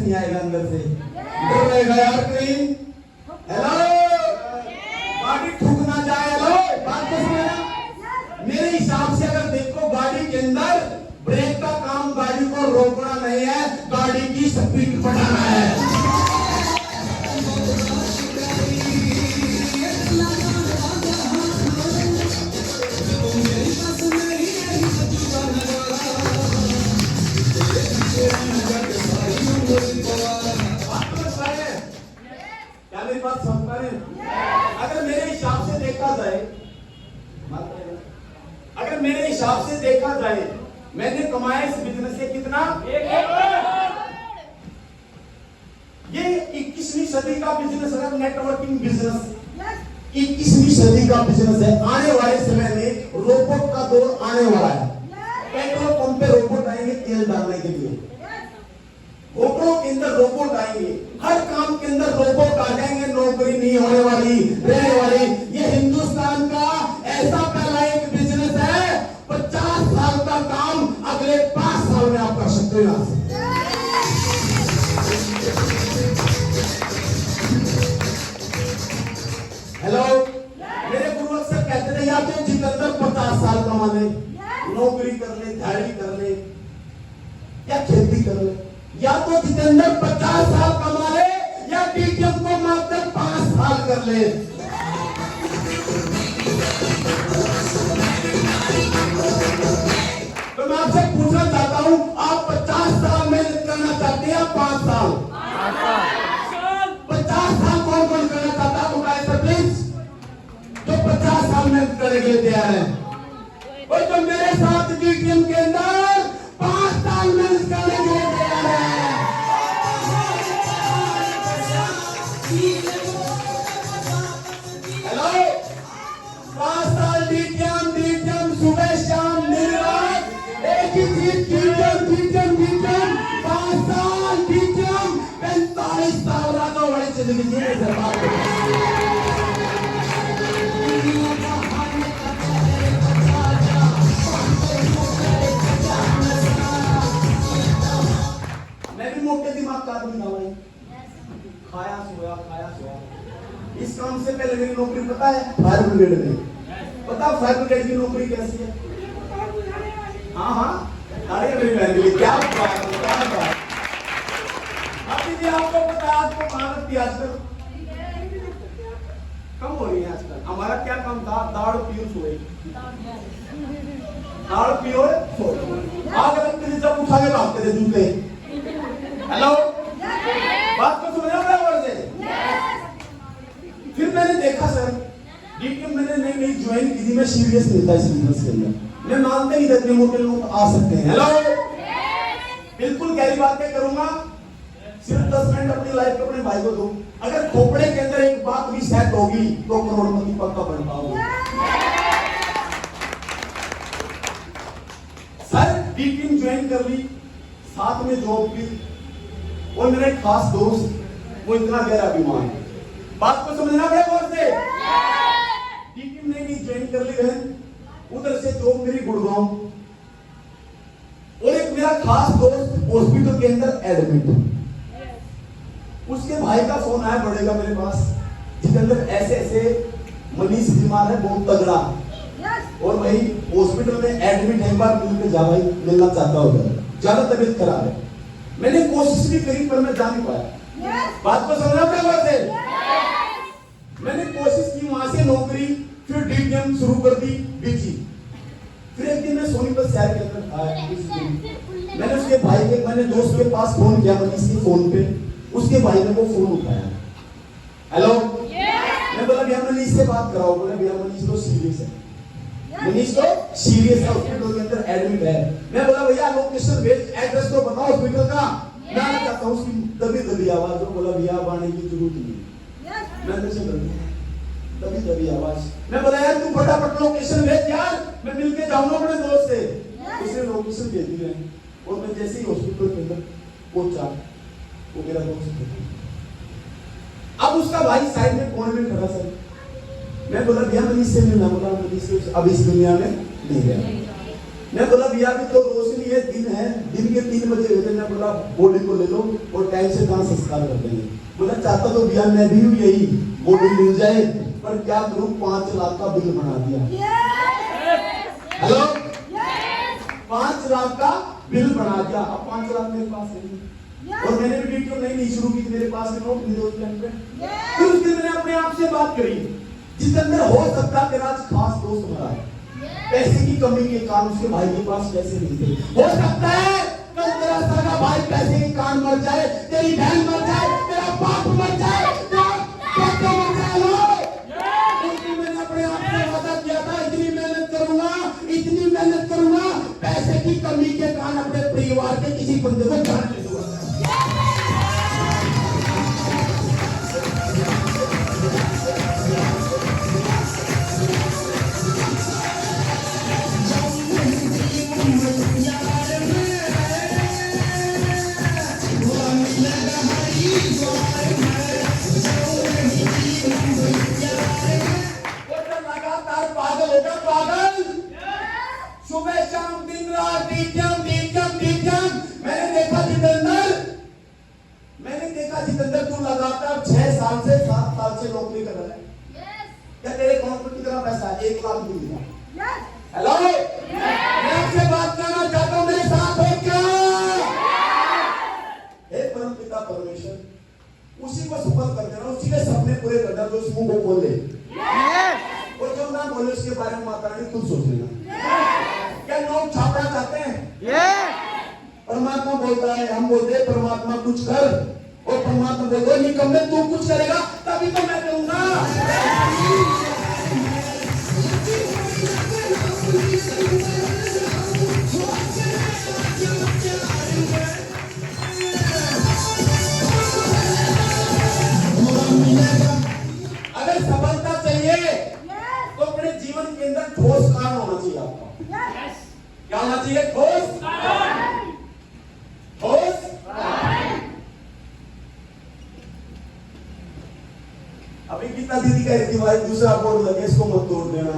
नहीं आएगा अंदर से, डर रहेगा यार कहीं। हेलो, गाड़ी ठुक ना जाए। हेलो, बात तो सुनो। मेरे हिसाब से अगर देखो गाड़ी के अंदर ब्रेक का काम गाड़ी को रोकना नहीं है, गाड़ी की स्पीड बढ़ाना है। क्या मेरी बात समझ पा रहे हैं? अगर मेरे हिसाब से देखा जाए, अगर मेरे हिसाब से देखा जाए, मैंने कमाया इस बिजनेस से कितना? ये 21वीं सदी का बिजनेस है, नेटवर्किंग बिजनेस 21वीं सदी का बिजनेस है। आने वाले समय में रोबोट का दौर आने वाला है। पेट्रोल पंप पे रोबोट आएंगे तेल डालने के लिए, होटलों के अंदर रोबोट आएंगे, हर काम के अंदर रोबोट आ जाएंगे। नौकरी नहीं होने वाली, रहने वाली। ये हिंदुस्तान का ऐसा पहला एक बिजनेस है, 50 साल का काम अगले 5 साल में आप कर सकते हो। हेलो, मेरे गुरु अक्सर कहते थे या तो जितेंद्र 50 साल कमा ले, नौकरी कर ले, दिहाड़ी कर ले या खेती कर ले, या तो जितेंद्र 50 साल कमा ले या डीटीएम को मात्र 5 साल कर ले। तो मैं आपसे पूछना चाहता हूं, आप 50 साल मेहनत करना चाहते हैं या 5 साल? 50 साल कौन कौन करना चाहता है? तो प्लीज जो 50 साल मेहनत करने के लिए तैयार है, और जो मेरे साथ डीटीएम के अंदर 5 साल मेहनत करने के लिए तैयार है। हेलो, 5 साल डीटीएम, डीटीएम सुबह शाम दिन रात एक ही चीज, डीटीएम डीटीएम डीटीएम। 5 साल डीटीएम, 45 साल रातों बड़ी जिंदगी जीने से बात। मैं भी मोटे दिमाग का आदमी था भाई, खाया सोया। इस काम से पहले मेरी नौकरी पता है फायर ब्रिगेड में। पता फायर ब्रिगेड की नौकरी कैसी है? हाँ, अरे मेरी बहन के लिए क्या बात है। अभी भी आपको पता है, आपको भारत की आजकल कम हो रही है। आजकल हमारा क्या काम था? दाढ़ पियो सोए, दाढ़ पियो सोए। आगे लगते जब उठा के भागते थे जूते। हेलो, बात को सुन रहे हो बराबर से? फिर मैंने देखा सर, डीटीएम मैंने नई ज्वाइन की थी, मैं सीरियस नहीं था इस बिजनेस के अंदर। मैं मानते नहीं था इतने मोटे लोग आ सकते हैं। हेलो, बिल्कुल गहरी बातें करूंगा, सिर्फ 10 मिनट अपनी लाइफ को अपने भाई को दो। अगर खोपड़े के अंदर एक बात भी सेट होगी तो करोड़पति पक्का बन पाओगे। सर डीटीएम ज्वाइन कर ली, साथ में जॉब भी, और मेरा एक खास दोस्त वो इतना गहरा बीमार है। बात को समझना पड़ेगा गौर से। डीटीएम ने भी ज्वाइन कर ली बहन, उधर से जॉब मेरी गुड़गांव, और एक मेरा खास दोस्त हॉस्पिटल के अंदर एडमिट। उसके भाई का फोन आया बड़े का मेरे पास, जिसके अंदर ऐसे ऐसे मनीष बीमार है बहुत तगड़ा, और वही हॉस्पिटल में एडमिट है, एक बार मिलकर जा भाई, मिलना चाहता होगा, ज्यादा तबीयत खराब है। मैंने कोशिश भी करी पर मैं जा नहीं पाया। बात को समझना पड़ेगा से। मैंने कोशिश की, वहां से नौकरी, फिर डीटीएम शुरू कर दी, बीजी। फिर एक दिन मैं सोनीपत शहर के अंदर आया, मैंने उसके भाई के, मैंने दोस्त के पास फोन किया मनीष के फोन पे, उसके भाई ने वो फोन उठाया। हेलो, मैं बोला भैया मनीष से बात कराओ। बोला भैया मनीष तो सीरियस है, मनीष तो सीरियस है, हॉस्पिटल के अंदर एडमिट है। मैं बोला भैया लोकेशन भेज, एड्रेस तो बताओ हॉस्पिटल का, मैं आना चाहता हूँ। उसकी दबी दबी आवाज, तो बोला भैया अब आने की जरूरत नहीं। मैं अंदर से दबी दबी आवाज, मैं बोला यार तू फटाफट लोकेशन भेज यार, मैं मिलके जाऊंगा अपने दोस्त से। उसने लोकेशन भेज दी है, और मैं जैसे ही हॉस्पिटल के अंदर पहुंचा, वो मेरा दोस्त था। अब उसका भाई साइड में कोने में खड़ा सर। मैं बोला भैया मनीष से मिलना। बोला मनीष अब इस दुनिया में नहीं है। मैं बोला भैया भी तो रोशनी ये दिन है, दिन के 3 बजे हुए थे। मैं बोला बॉडी को ले लो और टाइम से कहाँ संस्कार कर देंगे। बोला चाहता तो भैया मैं भी हूँ यही, बॉडी मिल जाए, पर क्या करूँ 5 लाख का बिल बना दिया। हेलो, 5 लाख का बिल बना दिया। अब 5 लाख मेरे पास नहीं, और मैंने भी वीडियो नहीं शुरू की, मेरे पास में नोट नहीं होते। फिर उसके मैंने अपने आप से बात करी, जिसके अंदर हो सकता तेरा खास दोस्त मरा है, पैसे की कमी के कारण उसके भाई के पास पैसे नहीं थे। हो सकता है कल तेरा सगा भाई पैसे के कारण मर जाए, तेरी बहन मर जाए, तेरा बाप मर जाए, तेरा बेटा मर जाए। मैंने अपने आप से वादा किया था इतनी मेहनत करूंगा, इतनी मेहनत करूंगा, पैसे की कमी के कारण अपने परिवार के किसी बंदे को जान ले दूंगा। सुबह शाम दिन रात मैंने देखा जितेंद्र तू लगातार 6 साल से 7 साल से नौकरी कर रहा है। क्या तेरे अकाउंट में कितना पैसा है? 1 लाख भी नहीं। हेलो, मैं आपसे बात करना चाहता हूँ, मेरे साथ हो क्या? हे परम पिता परमेश्वर, उसी को सफल कर देना, उसी के सपने पूरे कर देना जो उस मुंह को खोल ले, और जो ना बोले उसके बारे में माता रानी खुद सोच लेना। क्या नोट छापना चाहते हैं? परमात्मा बोलता है, हम बोलते हैं परमात्मा कुछ कर, और परमात्मा बोलते हैं निकम्मे तू कुछ करेगा तभी तो मैं करूंगा। अगर सफलता चाहिए तो अपने जीवन के अंदर ठोस कारण होना चाहिए आपका। क्या होना चाहिए? ठोस। अभी गीता दीदी कह रही थी भाई दूसरा बोर्ड लगे इसको मत तोड़ देना।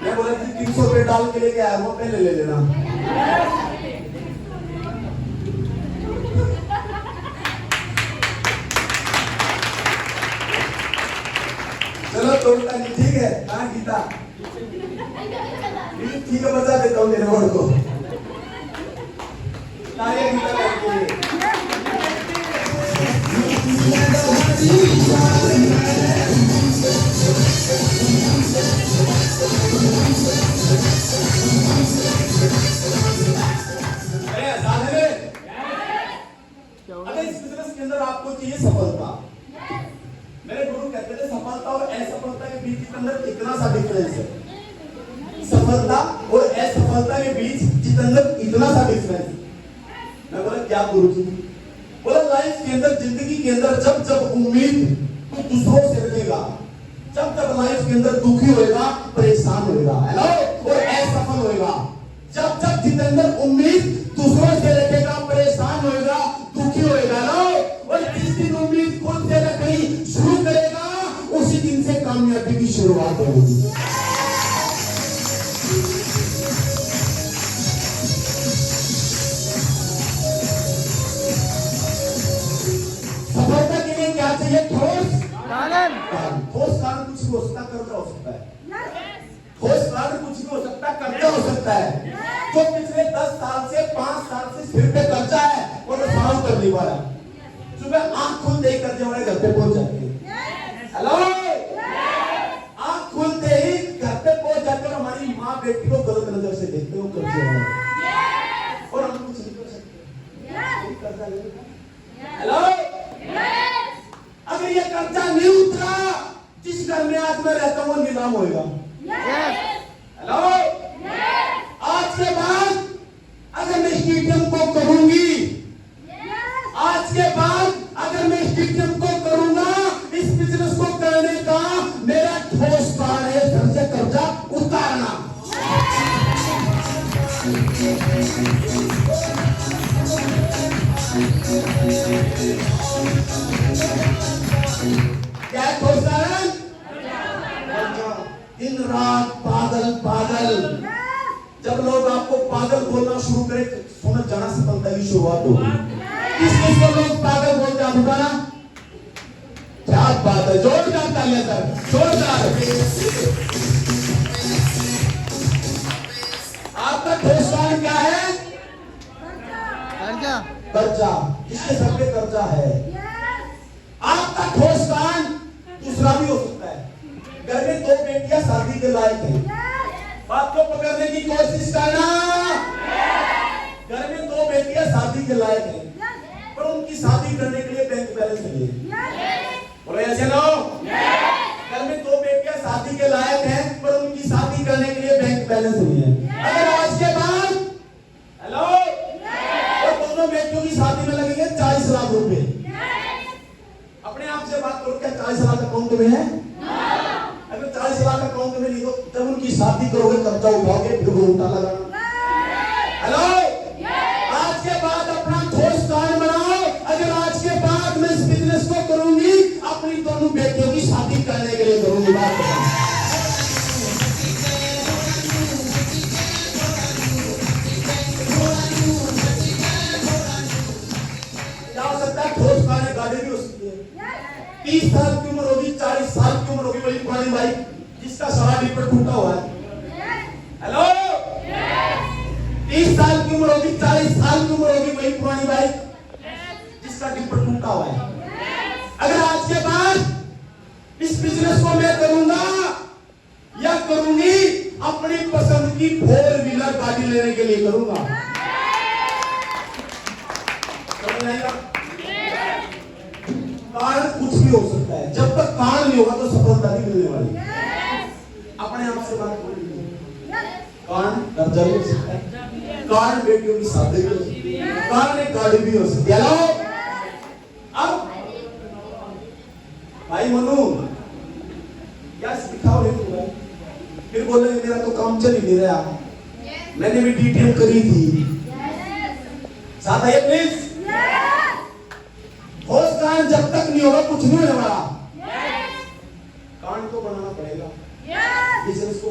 मैं बोला 300 रुपए डाल के लेके आया, वो पहले ले लेना। चलो तोड़ता नहीं, ठीक है। हाँ गीता ठीक है, बता देता हूँ मेरे बोर्ड को। गीता अगर इस बिजनेस के अंदर आपको चाहिए सफलता, मेरे गुरु कहते थे सफलता और असफलता के बीच के अंदर इतना सा डिफरेंस है। सफलता और असफलता के बीच जितना इतना सा डिफरेंस। मैं बोला क्या गुरु जी? बोला लाइफ के अंदर, जिंदगी के अंदर जब जब उम्मीद तो दूसरों से रखेगा, जब जब लाइफ के अंदर दुखी होएगा, परेशान होएगा, हेलो, और असफल होएगा। जब जब जितेंद्र उम्मीद दूसरों से रखेगा, परेशान होएगा, दुखी होएगा, हेलो, और जिस दिन उम्मीद खुद से रखनी शुरू करेगा, उसी दिन से कामयाबी की शुरुआत होगी। सफलता के लिए क्या चाहिए? ठोस कारण। ठोस कारण कुछ भी हो सकता है, कर्जा हो सकता है। ठोस कारण कुछ भी हो सकता है, कर्जा हो सकता है। जो पिछले 10 साल से 5 साल से सिर पे कर्जा है और सॉल्व कर नहीं पा रहा, सुबह आंख खुलते ही कर्जे वाले घर पे पहुंच जाते हैं। हेलो, आंख खुलते ही घर पे पहुंच जाते हैं। हमारी माँ बेटी को गलत नजर से देखते हो कर्जे वाले, और हम कुछ नहीं कर सकते। कर्जा लेगा। हेलो, अगर ये कर्जा नहीं उतरा, जिस घर में आज मैं रहता हूँ वो नीलाम होएगा। हेलो, आज के बाद अगर मैं स्टेडियम को करूंगी, आज के बाद अगर मैं स्टेडियम को करूंगा, इस बिजनेस को करने का मेरा ठोस कारण है घर से कर्जा उतारना। क्या ठोस कारण? दिन रात बादल बादल, जब लोग आपको पागल बोलना शुरू करें, समझ जाना सफलता की शुरुआत होगी। किस चीज को लोग पागल बोलते हैं, आप बताना। क्या बात है, जोरदार तालियां सर, जोरदार। आपका ठोस कारण क्या है? कर्जा। कर्जा। इसके सर पे कर्जा है। आपका ठोस कारण दूसरा भी हो सकता है। घर में दो बेटियां शादी के लायक हैं, बात को पकड़ने की कोशिश करना। घर में दो बेटियां शादी के लायक हैं, पर उनकी शादी करने के लिए बैंक बैलेंस नहीं है। बोलो ऐसे नो। घर में दो बेटियां शादी के लायक हैं, पर उनकी शादी करने के लिए बैंक बैलेंस नहीं है। अगर आज के बाद हेलो और दोनों बेटियों की शादी में लगेंगे 40 लाख रुपए, अपने आप से बात करो, क्या 40 लाख अकाउंट में है? अगर 40 लाख अकाउंट में नहीं, तो जब उनकी शादी करोगे कर्जा उठाओगे, फिर वो उल्टा लगाना। हेलो, आज के बाद अपना ठोस कारण बनाओ। अगर आज के बाद मैं इस बिजनेस को करूंगी, अपनी दोनों बेटियों की शादी करने के लिए करूंगी। बात क्या हो सकता है? ठोस कारण गाड़ी भी हो सकती है। 30 साल की उम्र होगी, 40 साल की उम्र होगी, वही पुरानी बाइक जिसका सारा डिपर टूटा हुआ है। हेलो, 30 साल की उम्र होगी, 40 साल की उम्र होगी, वही पुरानी बाइक जिसका डिपर टूटा हुआ है। अगर आज के बाद इस बिजनेस को मैं करूंगा या करूंगी, अपनी पसंद की 4 व्हीलर गाड़ी लेने के लिए करूंगा। कारण कुछ भी हो सकता है, जब तक कारण नहीं होगा तो सफलता नहीं मिलने वाली। अपने आप से बात करिए। कारण कर्जा भी हो सकता है, कारण बेटियों की शादी भी हो सकती है, कारण एक गाड़ी भी हो सकती है। हेलो, अब भाई मनु क्या सिखाओ रे तू भाई? फिर बोले मेरा तो काम चल ही नहीं रहा, मैंने भी डिटेल करी थी। साथ आइए प्लीज। ठोस कारण जब तक नहीं होगा कुछ नहीं होने वाला। कारण तो बनाना पड़ेगा। बिजनेस को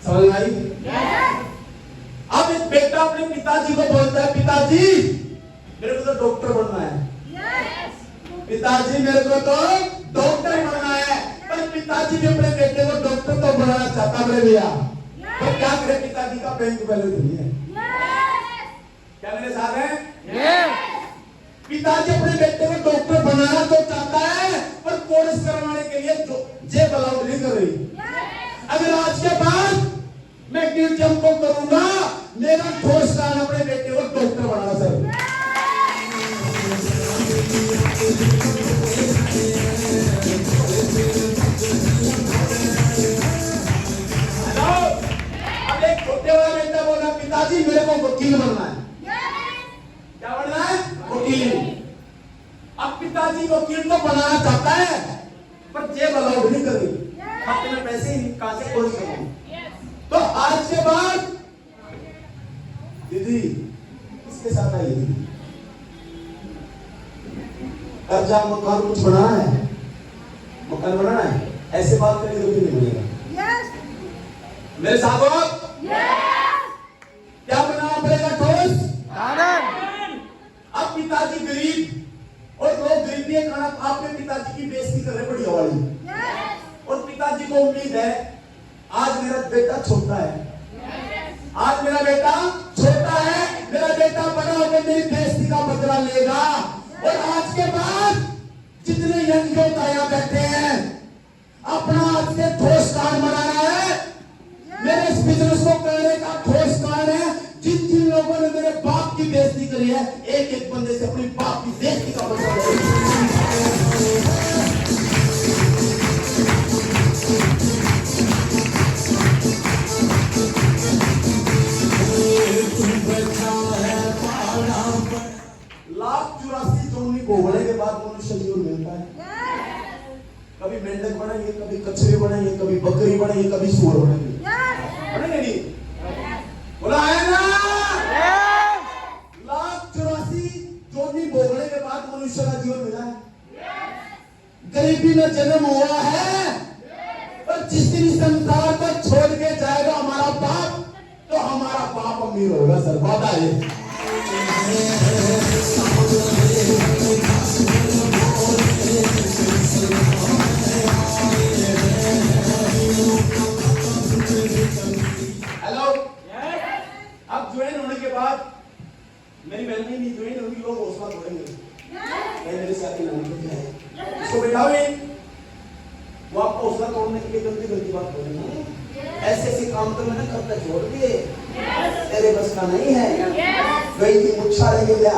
समझ में आई? अब एक बेटा अपने पिताजी को बोलता है, पिताजी मेरे को तो डॉक्टर बनना है। पिताजी मेरे को तो डॉक्टर बनना है। पर पिताजी भी अपने बेटे को डॉक्टर तो बनाना चाहता मेरे भैया, तो क्या करे? पिताजी का बैंक बैलेंस नहीं है। क्या मेरे साथ है? पिताजी अपने बेटे को डॉक्टर बनाना तो चाहता है, पर कोर्स करवाने के लिए जेब अलाउड नहीं कर रही। अगर आज के बाद मैं टीचर को करूंगा, मेरा ठोस कारण अपने बेटे को डॉक्टर बनाना चाहिए। हेलो, अब एक छोटे वाला बेटा बोला, पिताजी मेरे को वकील बनना है। क्या बनना है? वकील। अब पिताजी वकील तो बनाना चाहता है, पर जेब अलाउड नहीं कर रही, खाते में पैसे ही कहां से कोर्स करूं। तो आज के बाद दीदी इसके साथ आइए, कर्जा मकान कुछ बनाना है, मकान बनाना है, ऐसे बात करने को नहीं मिलेगा। मेरे साथ हो आप? क्या बनाना पड़ेगा? ठोस कारण। अब पिताजी गरीब और लोग गरीबी के कारण आपके पिताजी की बेइज्जती कर रहे बढ़िया वाली, और पिताजी को उम्मीद है आज मेरा बेटा छोटा है, आज मेरा बेटा छोटा है, मेरा बेटा बड़ा होकर मेरी बेइज्जती का बदला लेगा। और आज के बाद जितने यंग लोग यहाँ बैठे हैं, अपना आज से ठोस कारण बनाना है। मेरे इस बिजनेस को करने का ठोस कारण है, जिन जिन लोगों ने मेरे बाप की बेइज्जती करी है, एक एक बंदे से अपनी बाप की बेइज्जती का बदला लेगा। लाख 84 जोड़नी भोगने के बाद मनुष्य जीवन मिलता है। कभी मेंढक बनेंगे, कभी कछुए बनेंगे, कभी बकरी बनेंगे, कभी सूअर बनेंगे, बनेंगे नहीं? बोला है ना? लाख 84 जोड़नी भोगने के बाद मनुष्य का जीवन मिला है। गरीबी में जन्म हुआ है, पर जिस दिन संसार को छोड़ के जाएगा अमीर होगा सर, वादा है। हेलो, अब ज्वाइन होने के बाद मेरी बहन नहीं ज्वाइन होगी, लोग हौसला तोड़ेंगे, मेरे साथ ही नहीं है, इसको बैठाओ, वो आपको हौसला तोड़ने के लिए गलती गलती बात बोलेंगे, ऐसे ऐसे काम तो मैंने कब तक छोड़ दिए, तेरे बस का नहीं है, गई थी मुच्छा लगे क्या,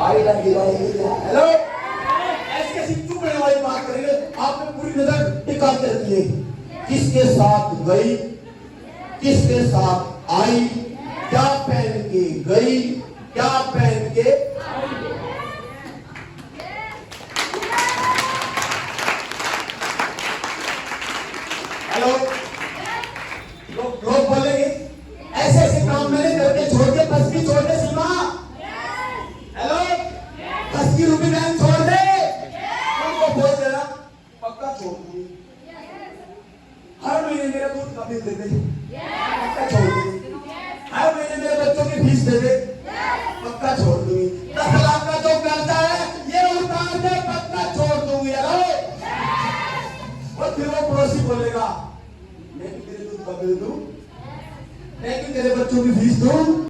आई लगी क्या, हेलो, ऐसी ऐसी चुपने वाली बात करेंगे, आपने पूरी नजर टिका के रखिए, किसके साथ गई, किसके साथ आई, क्या पहन के गई, क्या पहन के हेलो, लोग बोलेंगे ऐसे ऐसे काम मैंने करके छोड़ दिया, बस भी छोड़ दे सीमा, हेलो, 10 की रुपये बैंक छोड़ दे, उनको बोल देना पक्का छोड़ दूंगी, हर महीने मेरा दूध का बिल दे दे, पक्का छोड़ दूंगी, हर महीने मेरे बच्चों की फीस दे दे, पक्का छोड़ दूंगी, 10 लाख का जो कर्जा है ये उतार दे, पक्का छोड़ दूंगी, हेलो। और फिर वो पड़ोसी बोलेगा मैं भी तेरे दूध का बिल दूं, मैं भी तेरे बच्चों की फीस दूं,